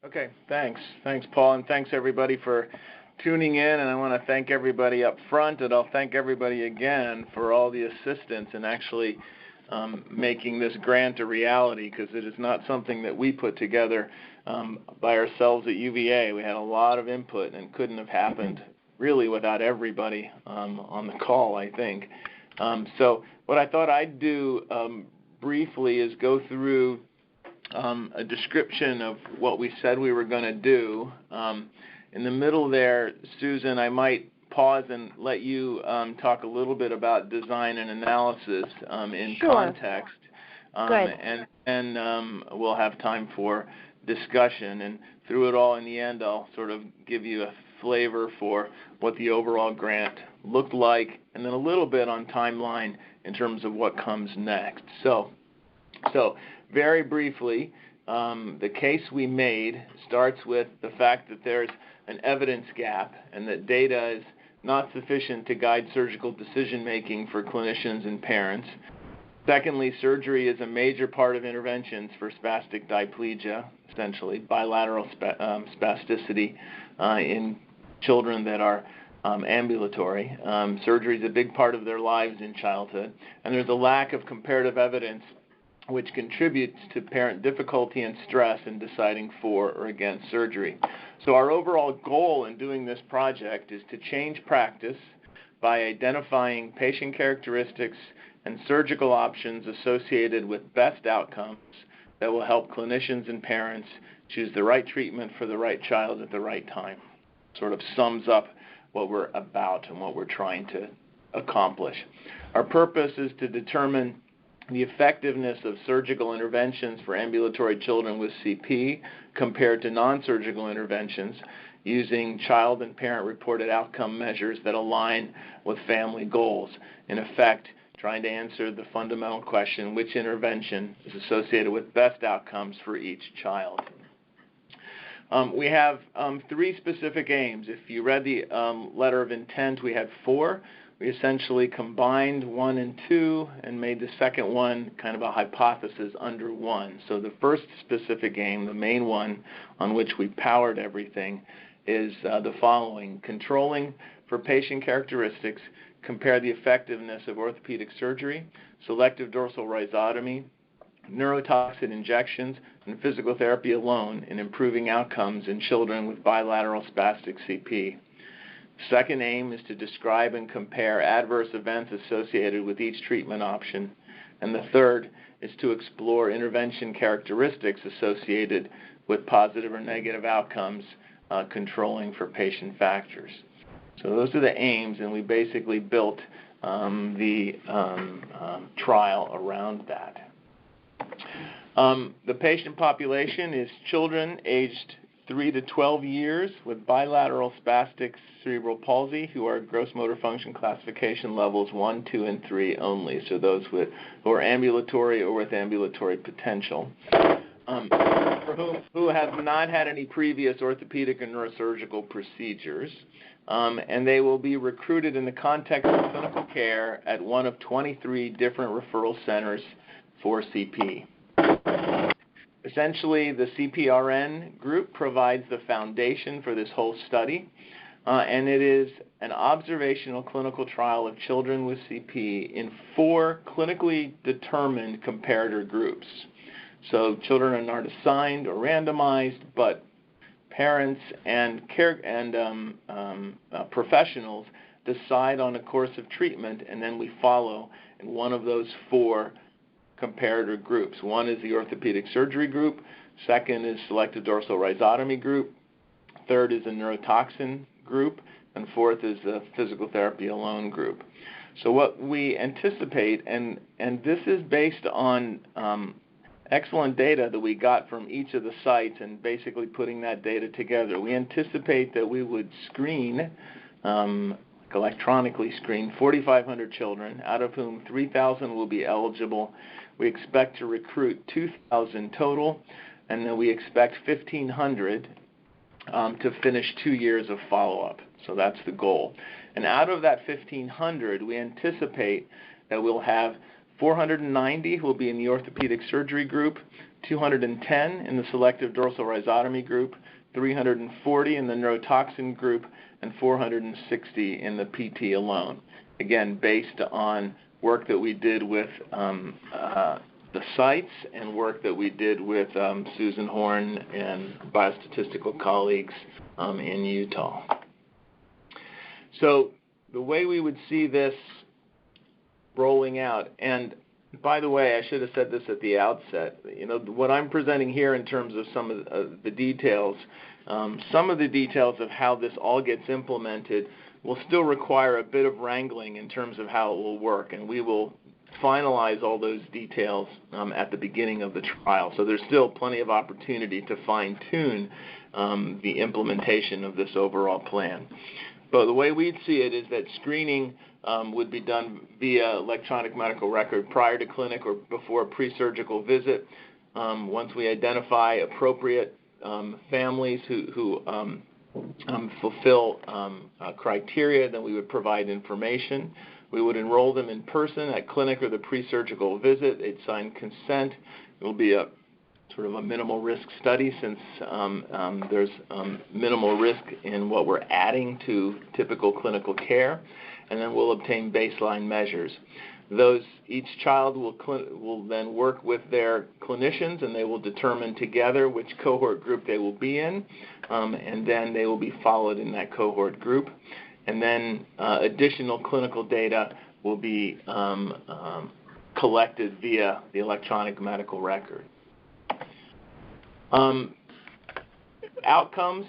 Okay, thanks. Thanks, Paul, and thanks everybody for tuning in. And I want to thank everybody up front, and I'll thank everybody again for all the assistance in actually making this grant a reality, because it is not something that we put together by ourselves at UVA. We had a lot of input and couldn't have happened really without everybody on the call, I think. So what I thought I'd do briefly is go through a description of what we said we were going to do. In the middle there, Susan, I might pause and let you talk a little bit about design and analysis in context. And we'll have time for discussion. And through it all, in the end, I'll sort of give you a flavor for what the overall grant looked like, and then a little bit on timeline in terms of what comes next. So very briefly, the case we made starts with the fact that there's an evidence gap and that data is not sufficient to guide surgical decision-making for clinicians and parents. Secondly, surgery is a major part of interventions for spastic diplegia, essentially bilateral spasticity in children that are ambulatory. Surgery is a big part of their lives in childhood, and there's a lack of comparative evidence which contributes to parent difficulty and stress in deciding for or against surgery. So our overall goal in doing this project is to change practice by identifying patient characteristics and surgical options associated with best outcomes that will help clinicians and parents choose the right treatment for the right child at the right time. Sort of sums up what we're about and what we're trying to accomplish. Our purpose is to determine the effectiveness of surgical interventions for ambulatory children with CP compared to non-surgical interventions using child and parent-reported outcome measures that align with family goals. In effect, trying to answer the fundamental question, which intervention is associated with best outcomes for each child. We have three specific aims. If you read the letter of intent, we had four. We essentially combined 1 and 2 and made the second one kind of a hypothesis under 1. So the first specific aim, the main one on which we powered everything, is the following. Controlling for patient characteristics, compare the effectiveness of orthopedic surgery, selective dorsal rhizotomy, neurotoxin injections, and physical therapy alone in improving outcomes in children with bilateral spastic CP. Second aim is to describe and compare adverse events associated with each treatment option. And the third is to explore intervention characteristics associated with positive or negative outcomes, controlling for patient factors. So those are the aims, and we basically built the trial around that. The patient population is children aged 3 to 12 years with bilateral spastic cerebral palsy who are gross motor function classification levels 1, 2, and 3 only, so those who are ambulatory or with ambulatory potential, who have not had any previous orthopedic and neurosurgical procedures, and they will be recruited in the context of clinical care at one of 23 different referral centers for CP. Essentially, the CPRN Group provides the foundation for this whole study, and it is an observational clinical trial of children with CP in 4 clinically determined comparator groups. So children are not assigned or randomized, but parents and professionals decide on a course of treatment, and then we follow in one of those 4 comparator groups. One is the orthopedic surgery group, second is selective dorsal rhizotomy group, third is a neurotoxin group, and fourth is the physical therapy alone group. So what we anticipate, and this is based on excellent data that we got from each of the sites and basically putting that data together, we anticipate that we would screen electronically screen 4,500 children, out of whom 3,000 will be eligible. We expect to recruit 2,000 total, and then we expect 1,500 to finish 2 years of follow-up. So that's the goal. And out of that 1,500, we anticipate that we'll have 490 will be in the orthopedic surgery group, 210 in the selective dorsal rhizotomy group, 340 in the neurotoxin group, and 460 in the PT alone. Again, based on work that we did with the sites and work that we did with Susan Horn and biostatistical colleagues in Utah. So the way we would see this rolling out, and by the way, I should have said this at the outset, what I'm presenting here in terms of some of the details, some of the details of how this all gets implemented will still require a bit of wrangling in terms of how it will work, and we will finalize all those details at the beginning of the trial. So there's still plenty of opportunity to fine-tune the implementation of this overall plan. But the way we'd see it is that screening would be done via electronic medical record prior to clinic or before a pre-surgical visit. Once we identify appropriate families who fulfill criteria, then we would provide information. We would enroll them in person at clinic or the pre-surgical visit. They'd sign consent. It will be a sort of a minimal risk study since there's minimal risk in what we're adding to typical clinical care. And then we'll obtain baseline measures. Each child will then work with their clinicians, and they will determine together which cohort group they will be in, and then they will be followed in that cohort group. And then additional clinical data will be collected via the electronic medical record. Outcomes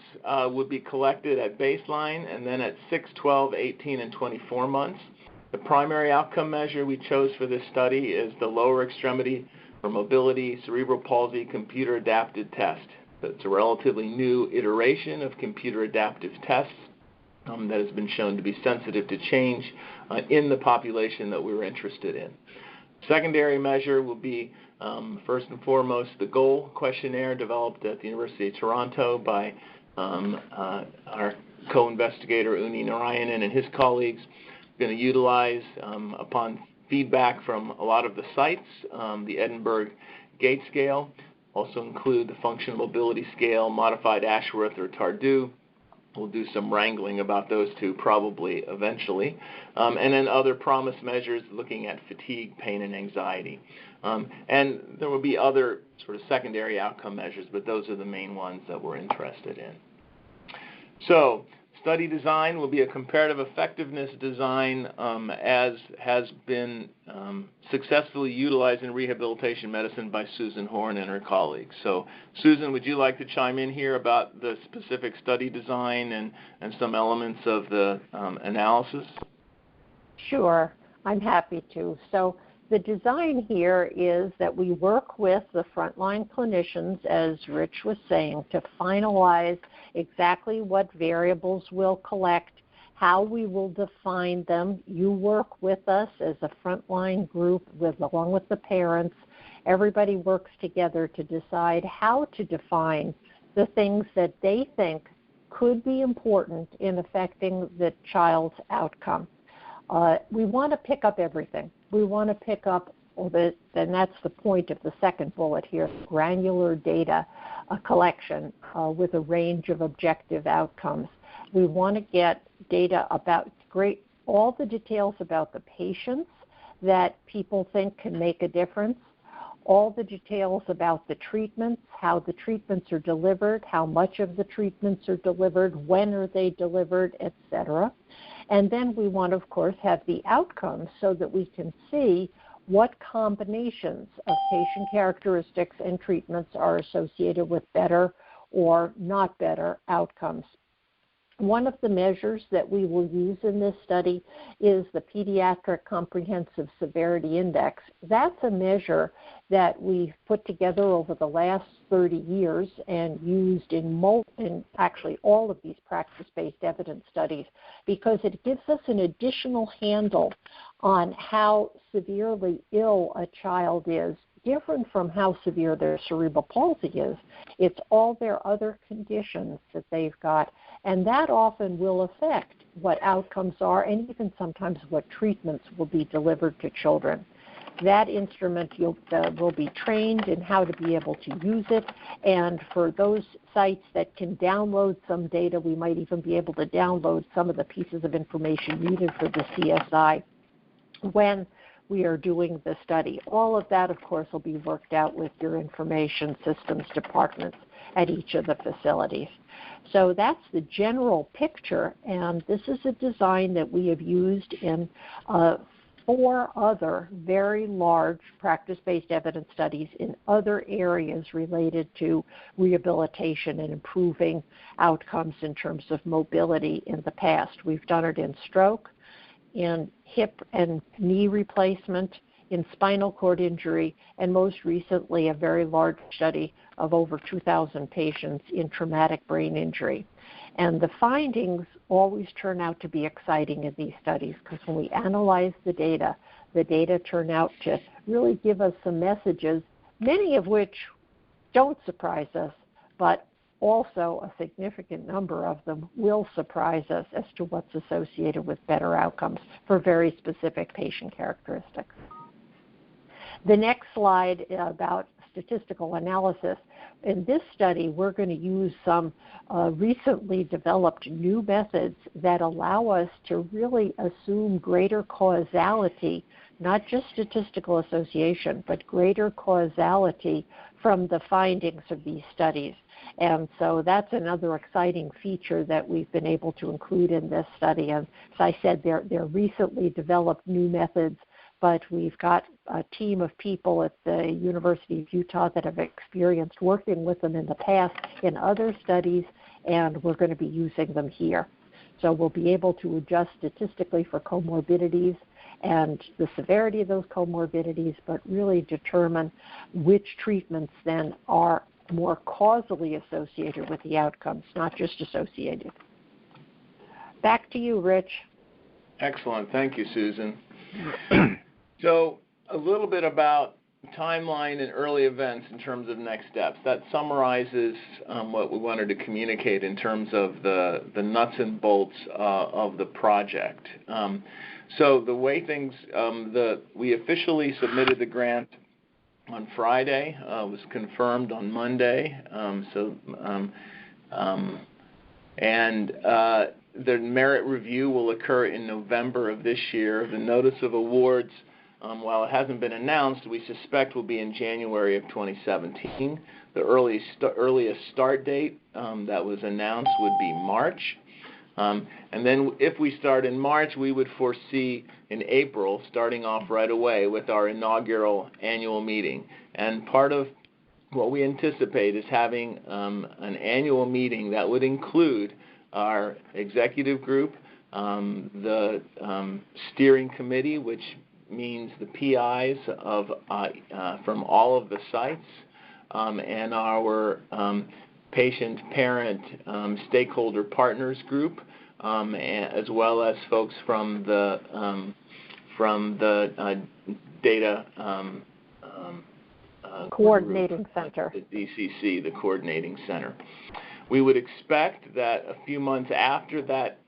would be collected at baseline and then at 6, 12, 18, and 24 months. The primary outcome measure we chose for this study is the lower extremity or mobility cerebral palsy computer adapted test. It's a relatively new iteration of computer adaptive tests that has been shown to be sensitive to change in the population that we were interested in. Secondary measure will be, first and foremost, the GOAL questionnaire developed at the University of Toronto by our co-investigator Uni Narayanan and his colleagues. Going to utilize, upon feedback from a lot of the sites, the Edinburgh Gait Scale, also include the Functional Mobility Scale, Modified Ashworth or Tardieu. We'll do some wrangling about those two probably eventually. And then other PROMIS measures looking at fatigue, pain, and anxiety. And there will be other sort of secondary outcome measures, but those are the main ones that we're interested in. So study design will be a comparative effectiveness design as has been successfully utilized in rehabilitation medicine by Susan Horn and her colleagues. So Susan, would you like to chime in here about the specific study design and some elements of the analysis? Sure, I'm happy to. So the design here is that we work with the frontline clinicians, as Rich was saying, to finalize exactly what variables we'll collect, how we will define them. You work with us as a frontline group along with the parents. Everybody works together to decide how to define the things that they think could be important in affecting the child's outcome. We want to pick up everything. We want to pick up, and that's the point of the second bullet here, granular data collection with a range of objective outcomes. We want to get data about all the details about the patients that people think can make a difference, all the details about the treatments, how the treatments are delivered, how much of the treatments are delivered, when are they delivered, etc. And then we want to, of course, have the outcomes so that we can see what combinations of patient characteristics and treatments are associated with better or not better outcomes. One of the measures that we will use in this study is the Pediatric Comprehensive Severity Index. That's a measure that we've put together over the last 30 years and used in actually all of these practice-based evidence studies because it gives us an additional handle on how severely ill a child is, different from how severe their cerebral palsy is. It's all their other conditions that they've got, and that often will affect what outcomes are and even sometimes what treatments will be delivered to children. that instrument will be trained in how to be able to use it. And for those sites that can download some data, we might even be able to download some of the pieces of information needed for the CSI when we are doing the study. All of that, of course, will be worked out with your information systems departments at each of the facilities. So that's the general picture, and this is a design that we have used in 4 other very large practice-based evidence studies in other areas related to rehabilitation and improving outcomes in terms of mobility in the past. We've done it in stroke, in hip and knee replacement, in spinal cord injury, and most recently a very large study of over 2,000 patients in traumatic brain injury. And the findings always turn out to be exciting in these studies because when we analyze the data turn out to really give us some messages, many of which don't surprise us, but also a significant number of them will surprise us as to what's associated with better outcomes for very specific patient characteristics. The next slide about statistical analysis. In this study, we're going to use some recently developed new methods that allow us to really assume greater causality, not just statistical association, but greater causality from the findings of these studies. And so that's another exciting feature that we've been able to include in this study. And as I said, they're recently developed new methods, but we've got a team of people at the University of Utah that have experienced working with them in the past in other studies, and we're going to be using them here. So we'll be able to adjust statistically for comorbidities and the severity of those comorbidities, but really determine which treatments then are more causally associated with the outcomes, not just associated. Back to you, Rich. Excellent. Thank you, Susan. So a little bit about timeline and early events in terms of next steps. That summarizes what we wanted to communicate in terms of the nuts and bolts of the project. So the way things, we officially submitted the grant on Friday, was confirmed on Monday, and the merit review will occur in November of this year. The notice of awards, while it hasn't been announced, we suspect will be in January of 2017. The earliest start date that was announced would be March. And then if we start in March, we would foresee in April starting off right away with our inaugural annual meeting. And part of what we anticipate is having an annual meeting that would include our executive group, the steering committee, which means the PIs from all of the sites, and our patient, parent, stakeholder partners group, as well as folks from the data coordinating center, the DCC, the coordinating center. We would expect that a few months after that,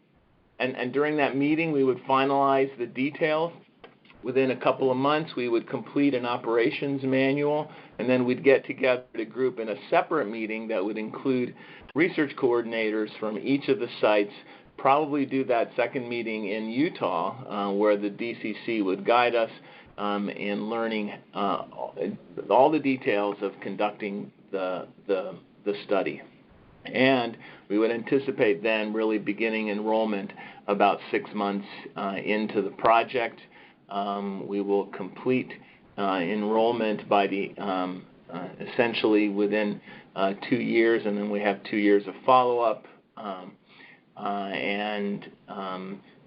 and during that meeting, we would finalize the details. Within a couple of months, we would complete an operations manual, and then we'd get together a group in a separate meeting that would include research coordinators from each of the sites, probably do that second meeting in Utah, where the DCC would guide us in learning all the details of conducting the study. And we would anticipate then really beginning enrollment about 6 months into the project. We will complete enrollment by the essentially within 2 years, and then we have 2 years of follow-up. And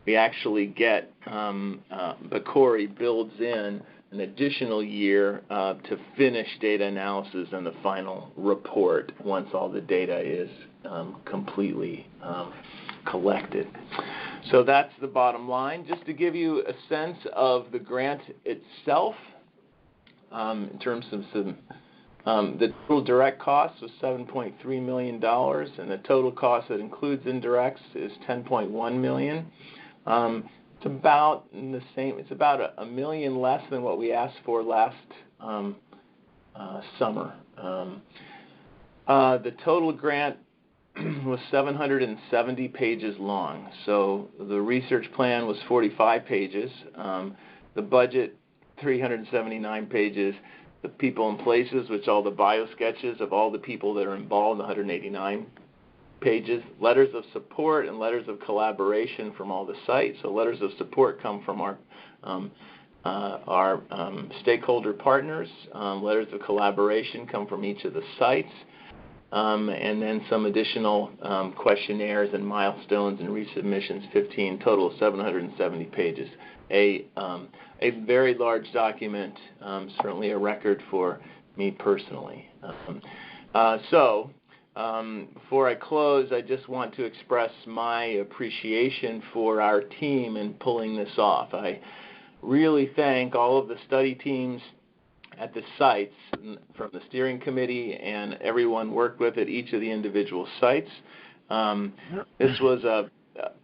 we actually get PCORI builds in an additional year to finish data analysis and the final report once all the data is completely collected. So that's the bottom line. Just to give you a sense of the grant itself, in terms of the total direct cost was $7.3 million, and the total cost that includes indirects is $10.1 million. It's about in the same. It's about $1 million less than what we asked for last summer. The total grant was 770 pages long. So the research plan was 45 pages. The budget, 379 pages. The people and places, which all the bio sketches of all the people that are involved, 189 pages. Letters of support and letters of collaboration from all the sites. So letters of support come from our stakeholder partners. Letters of collaboration come from each of the sites. And then some additional questionnaires and milestones and resubmissions, 15, total of 770 pages. A very large document, certainly a record for me personally. Before I close, I just want to express my appreciation for our team in pulling this off. I really thank all of the study teams at the sites, from the steering committee and everyone worked with at each of the individual sites. This was a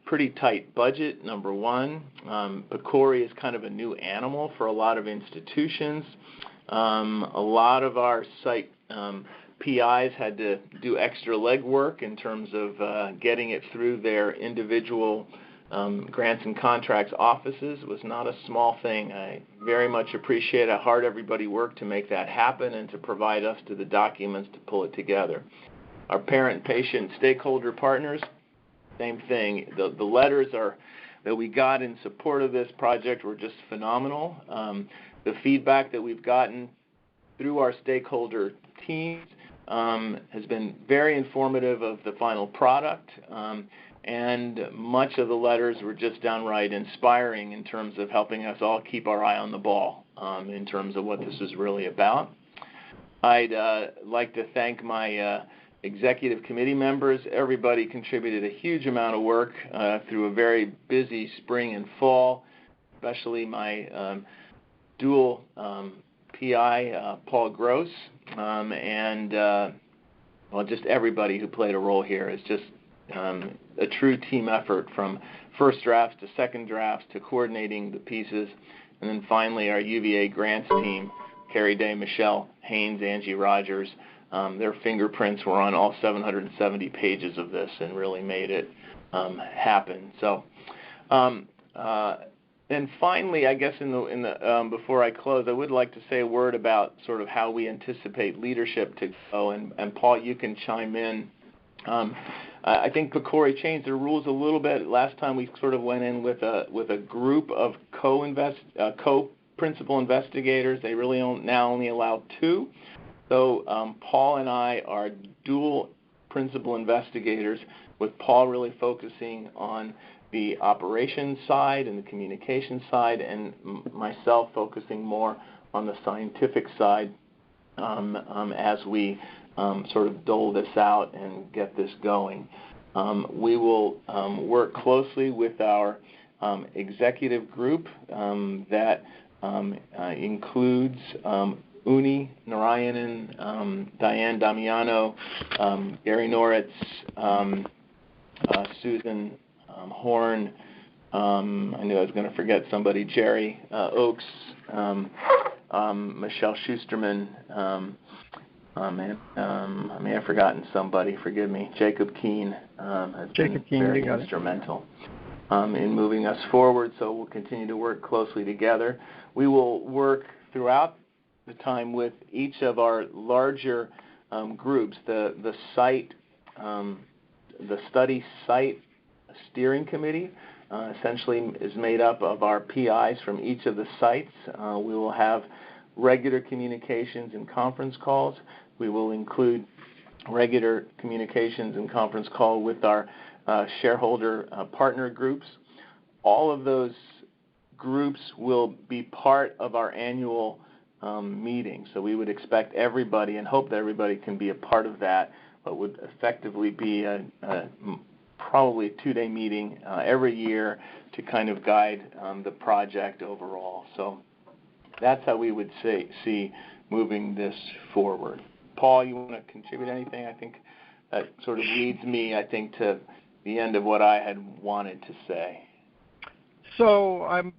pretty tight budget, number one. PCORI is kind of a new animal for a lot of institutions. A lot of our site PIs had to do extra legwork in terms of getting it through their individual grants and contracts offices. It was not a small thing. I very much appreciate how hard everybody worked to make that happen and to provide us to the documents to pull it together. Our parent, patient, stakeholder partners, same thing. The letters that we got in support of this project were just phenomenal. The feedback that we've gotten through our stakeholder teams has been very informative of the final product. And much of the letters were just downright inspiring in terms of helping us all keep our eye on the ball in terms of what this is really about. I'd like to thank my executive committee members. Everybody contributed a huge amount of work through a very busy spring and fall, especially my dual PI, Paul Gross, and just everybody who played a role here. It's just a true team effort, from first drafts to second drafts to coordinating the pieces. And then finally our UVA grants team, Carrie Day, Michelle Haynes, Angie Rogers, their fingerprints were on all 770 pages of this and really made it happen. So, and finally, I guess in the before I close, I would like to say a word about sort of how we anticipate leadership to go. And Paul, you can chime in. I think PCORI changed their rules a little bit. Last time we sort of went in with a group of co-principal investigators. They really now only allow 2. So Paul and I are dual principal investigators, with Paul really focusing on the operations side and the communication side, and myself focusing more on the scientific side as we sort of dole this out and get this going. We will work closely with our executive group that includes Uni Narayanan, Diane Damiano, Gary Noritz, Susan Horn, I knew I was going to forget somebody, Jerry Oakes, Michelle Schusterman, I may have forgotten somebody, forgive me. Jacob Keene has been very instrumental in moving us forward, so we'll continue to work closely together. We will work throughout the time with each of our larger groups. The study site steering committee essentially is made up of our PIs from each of the sites. We will have regular communications and conference calls. We will include regular communications and conference call with our shareholder partner groups. All of those groups will be part of our annual meeting. So we would expect everybody and hope that everybody can be a part of that, but would effectively be probably a 2-day meeting every year to kind of guide the project overall. So that's how we would see moving this forward. Paul, you want to contribute anything? I think that sort of leads me, to the end of what I had wanted to say. So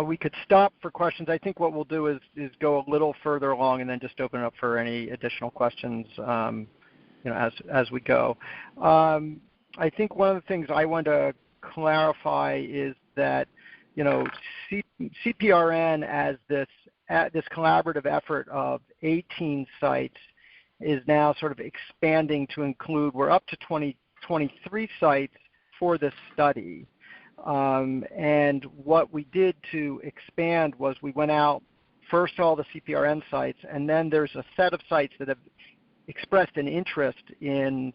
we could stop for questions. I think what we'll do is go a little further along and then just open it up for any additional questions, as we go. I think one of the things I want to clarify is that, CPRN as this collaborative effort of 18 sites is now sort of expanding to include, we're up to 23 sites for this study. And what we did to expand was we went out first to all the CPRN sites, and then there's a set of sites that have expressed an interest in,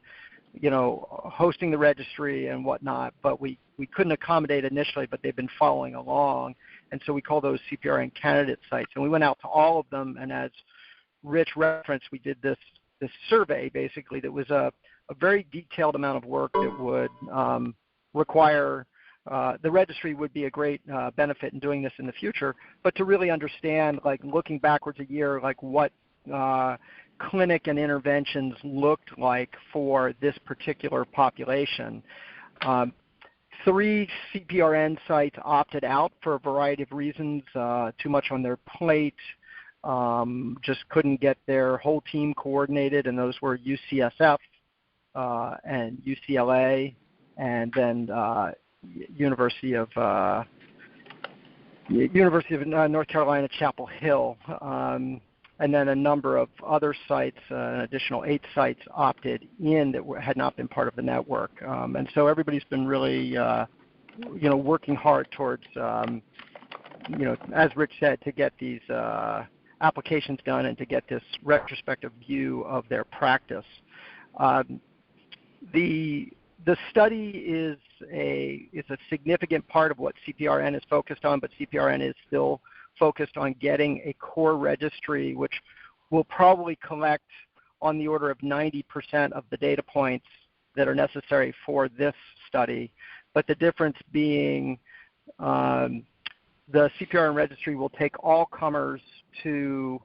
hosting the registry and whatnot, but we couldn't accommodate initially, but they've been following along, and so we call those CPRN candidate sites. And we went out to all of them, and as Rich referenced, we did this survey, basically, that was a very detailed amount of work that would require the registry would be a great benefit in doing this in the future, but to really understand, like looking backwards a year, like what clinic and interventions looked like for this particular population. 3 CPRN sites opted out for a variety of reasons, too much on their plate, just couldn't get their whole team coordinated, and those were UCSF and UCLA, and then University of North Carolina, Chapel Hill, and then a number of other sites, an additional 8 sites opted in that had not been part of the network. And so everybody's been really, working hard towards, as Rich said, to get these applications done and to get this retrospective view of their practice. The study is a significant part of what CPRN is focused on, but CPRN is still focused on getting a core registry, which will probably collect on the order of 90% of the data points that are necessary for this study. But the difference being the CPRN registry will take all comers to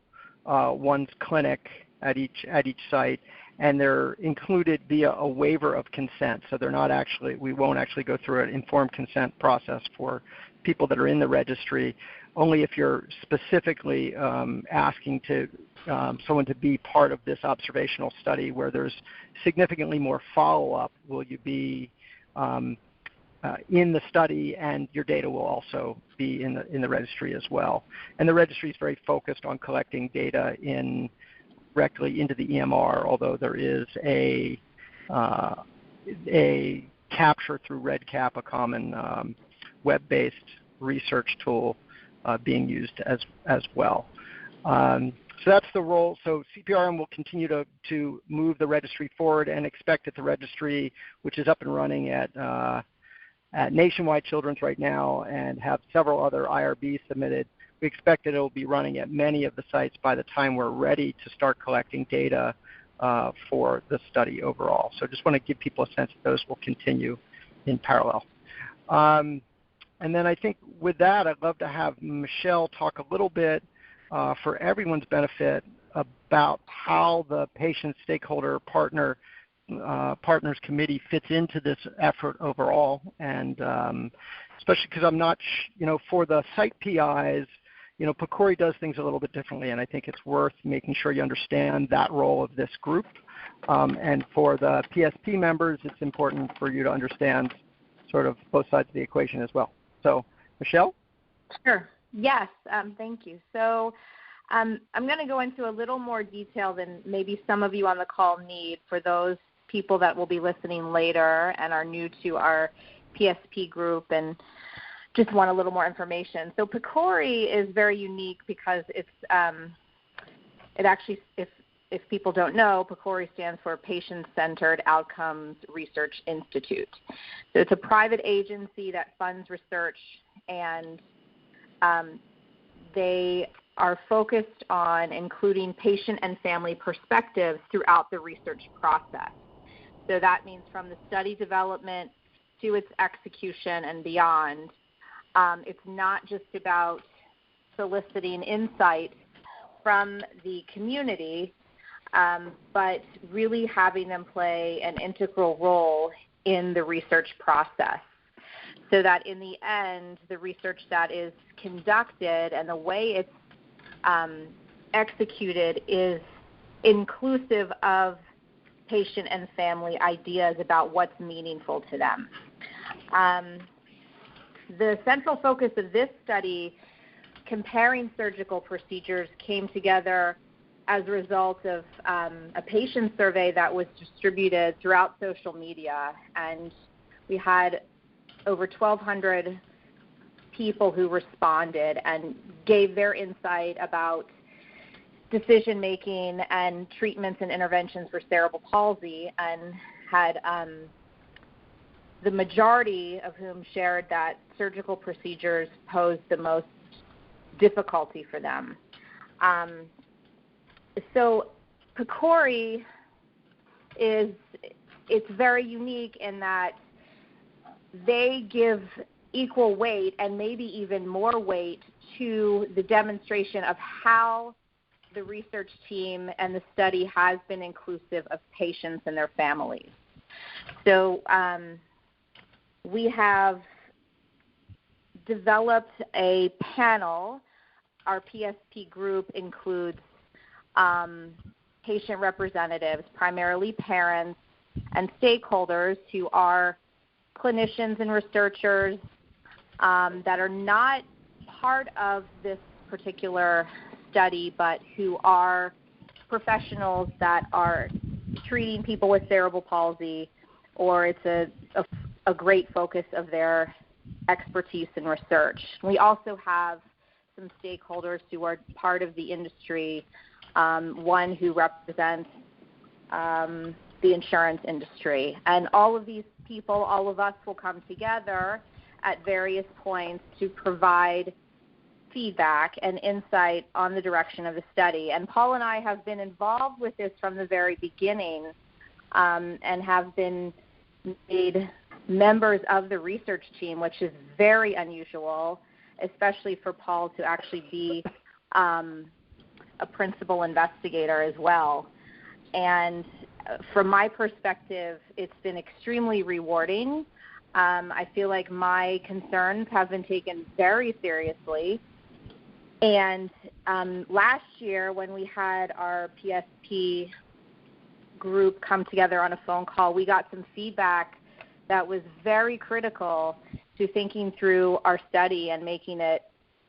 one's clinic at each site, and they're included via a waiver of consent. So we won't actually go through an informed consent process for people that are in the registry, only if you're specifically asking someone to be part of this observational study where there's significantly more follow-up will you be in the study, and your data will also be in the registry as well. And the registry is very focused on collecting data directly into the EMR, although there is a capture through REDCap, a common web-based research tool being used as well. So that's the role. So CPRN will continue to move the registry forward, and expect that the registry, which is up and running at Nationwide Children's right now and have several other IRBs submitted, we expect that it will be running at many of the sites by the time we're ready to start collecting data for the study overall. So just want to give people a sense that those will continue in parallel. And then I think with that, I'd love to have Michelle talk a little bit for everyone's benefit about how the patient stakeholder partners committee fits into this effort overall, and especially because I'm not, for the site PIs, PCORI does things a little bit differently, and I think it's worth making sure you understand that role of this group. And for the PSP members, it's important for you to understand sort of both sides of the equation as well. So, Michelle? Sure. Yes, thank you. So I'm going to go into a little more detail than maybe some of you on the call need for those people that will be listening later and are new to our PSP group and just want a little more information. So PCORI is very unique because it actually, if people don't know, PCORI stands for Patient-Centered Outcomes Research Institute. So it's a private agency that funds research, and they are focused on including patient and family perspectives throughout the research process. So that means from the study development to its execution and beyond. It's not just about soliciting insight from the community, but really having them play an integral role in the research process. so that in the end, the research that is conducted and the way it's executed is inclusive of patient and family ideas about what's meaningful to them. The central focus of this study, comparing surgical procedures, came together as a result of a patient survey that was distributed throughout social media, and we had over 1,200 people who responded and gave their insight about decision-making and treatments and interventions for cerebral palsy, and had the majority of whom shared that surgical procedures posed the most difficulty for them. So PCORI it's very unique in that they give equal weight and maybe even more weight to the demonstration of how the research team and the study has been inclusive of patients and their families. So we have developed a panel. Our PSP group includes patient representatives, primarily parents and stakeholders who are clinicians and researchers that are not part of this particular study, but who are professionals that are treating people with cerebral palsy, or it's a great focus of their expertise and research. We also have some stakeholders who are part of the industry, one who represents the insurance industry. And all of these people, all of us will come together at various points to provide feedback and insight on the direction of the study. And Paul and I have been involved with this from the very beginning and have been made members of the research team, which is very unusual, especially for Paul to actually be a principal investigator as well. And from my perspective, it's been extremely rewarding. I feel like my concerns have been taken very seriously. And last year when we had our PSP group come together on a phone call, we got some feedback that was very critical to thinking through our study and making it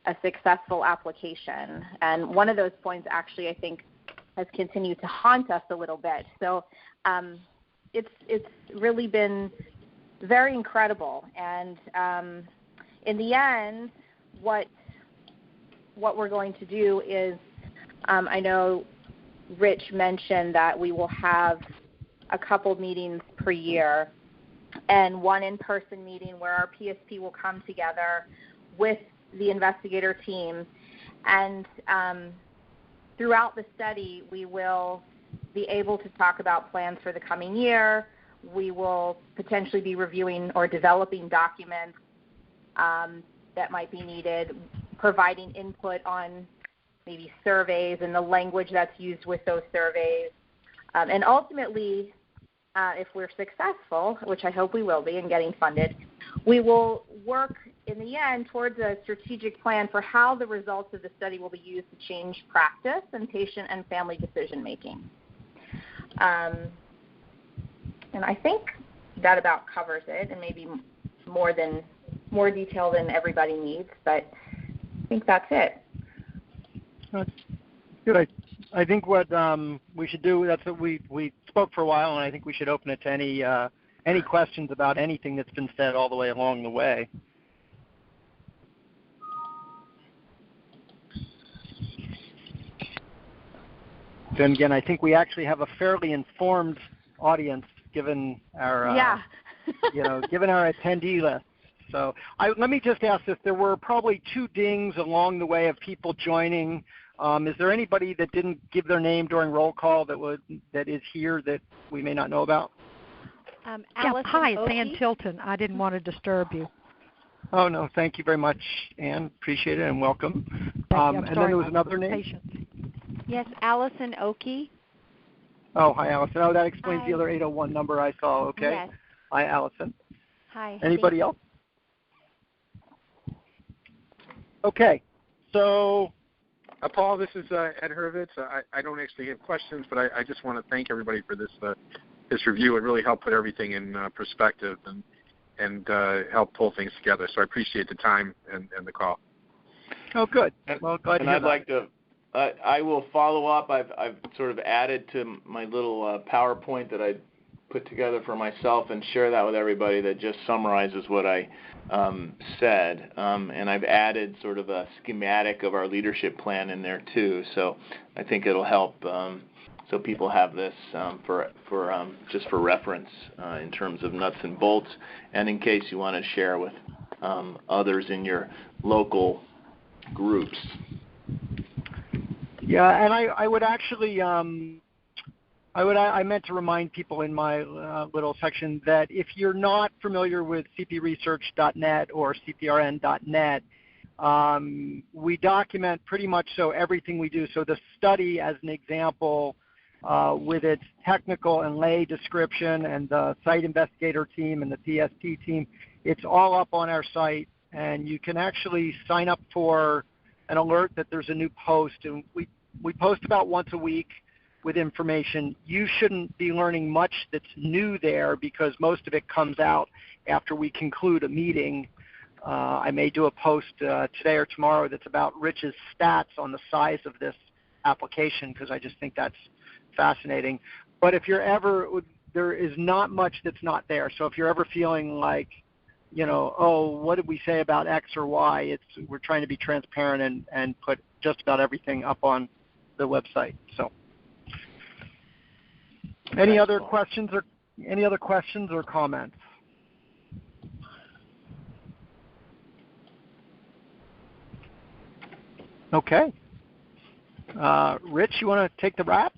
a successful application. And one of those points actually I think has continued to haunt us a little bit. So it's really been very incredible. And in the end, what we're going to do is, I know Rich mentioned that we will have a couple meetings per year, and one in-person meeting where our PSP will come together with the investigator team. And throughout the study, we will be able to talk about plans for the coming year. We will potentially be reviewing or developing documents that might be needed, providing input on maybe surveys and the language that's used with those surveys. And ultimately, if we're successful, which I hope we will be in getting funded, we will work in the end towards a strategic plan for how the results of the study will be used to change practice and patient and family decision making. And I think that about covers it, and maybe more detail than everybody needs, but I think that's it. That's good. I think what we should do, that's what we spoke for a while, and I think we should open it to any questions about anything that's been said all the way along the way. Then again, I think we actually have a fairly informed audience given our given our attendee list. So let me just ask this. There were probably 2 dings along the way of people joining. Is there anybody that didn't give their name during roll call that is here that we may not know about? Hi, it's Ann Tilton. I didn't want to disturb you. Oh, no. Thank you very much, Ann. Appreciate it and welcome. And then there was another name? Patient. Yes, Allison Oakey. Oh, hi, Allison. Oh, that explains Hi. the other 801 number I saw. Okay. Yes. Hi, Allison. Hi. Anybody else? Okay, so Paul, this is Ed Hurwitz. I don't actually have questions, but I just want to thank everybody for this review. It really helped put everything in perspective and help pull things together. So I appreciate the time and the call. Oh, good. Well, glad to hear I'd that. like to. I will follow up. I've sort of added to my little PowerPoint that I put together for myself and share that with everybody that just summarizes what I said. And I've added sort of a schematic of our leadership plan in there too. So I think it'll help so people have this for just for reference in terms of nuts and bolts, and in case you want to share with others in your local groups. Yeah, and I would actually, I meant to remind people in my little section that if you're not familiar with cpresearch.net or cprn.net, we document pretty much so everything we do. So the study, as an example, with its technical and lay description and the site investigator team and the PST team, it's all up on our site, and you can actually sign up for an alert that there's a new post, and we post about once a week with information. You shouldn't be learning much that's new there because most of it comes out after we conclude a meeting. I may do a post today or tomorrow that's about Rich's stats on the size of this application because I just think that's fascinating. But if you're ever, there is not much that's not there. So if you're ever feeling like, oh, what did we say about X or Y? We're trying to be transparent and put just about everything up on the website. So, any other questions or comments? Okay. Rich, you want to take the wrap?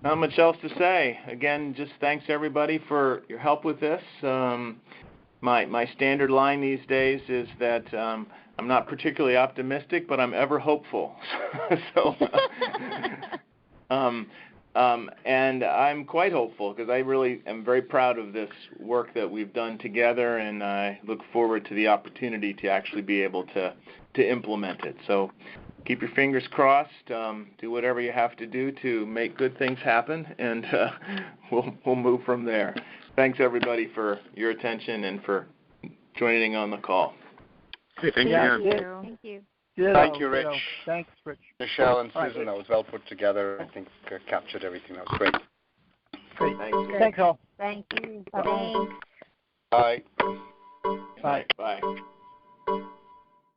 Not much else to say. Again, just thanks everybody for your help with this. My standard line these days is that I'm not particularly optimistic, but I'm ever hopeful. And I'm quite hopeful because I really am very proud of this work that we've done together, and I look forward to the opportunity to actually be able to implement it. So keep your fingers crossed. Do whatever you have to do to make good things happen, and we'll move from there. Thanks, everybody, for your attention and for joining on the call. Okay, thank you. Thank you. Thank you, Rich. Thanks, Rich. Michelle and Susan, that was well put together. I think captured everything. That was great. Great. Thanks all. Thank you. Thanks. Bye. Bye. Bye.